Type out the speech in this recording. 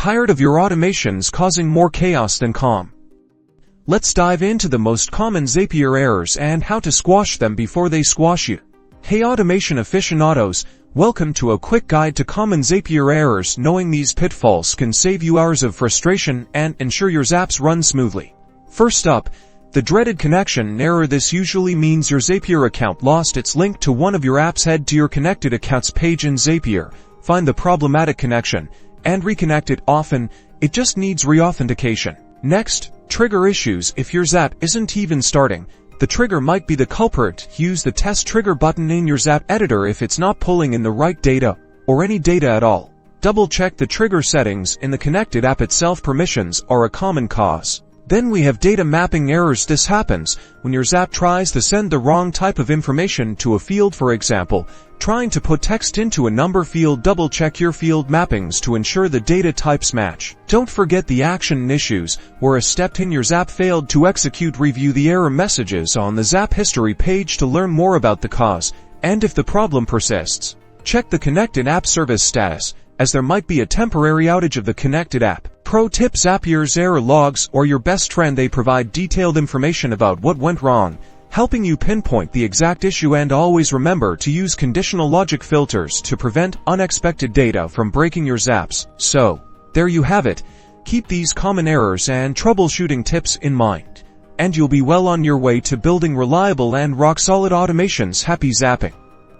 Tired of your automations causing more chaos than calm? Let's dive into the most common Zapier errors and how to squash them before they squash you. Hey automation aficionados, welcome to a quick guide to common Zapier errors. Knowing these pitfalls can save you hours of frustration and ensure your Zaps run smoothly. First up, the dreaded connection error. This usually means your Zapier account lost its link to one of your apps. Head to your connected accounts page in Zapier, find the problematic connection, and reconnect it. Often, it just needs re-authentication. Next, trigger issues. If your Zap isn't even starting, the trigger might be the culprit. Use the test trigger button in your Zap editor if it's not pulling in the right data, or any data at all. Double-check the trigger settings in the connected app itself. Permissions are a common cause. Then we have data mapping errors. This happens when your Zap tries to send the wrong type of information to a field. For example, trying to put text into a number field. Double-check your field mappings to ensure the data types match. Don't forget the action issues, where a step in your Zap failed to execute. Review the error messages on the Zap history page to learn more about the cause, and if the problem persists, check the connected app service status, as there might be a temporary outage of the connected app. Pro tip: Zapier's error logs are your best friend. They provide detailed information about what went wrong, helping you pinpoint the exact issue. And always remember to use conditional logic filters to prevent unexpected data from breaking your Zaps. So, there you have it. Keep these common errors and troubleshooting tips in mind, and you'll be well on your way to building reliable and rock-solid automations. Happy zapping!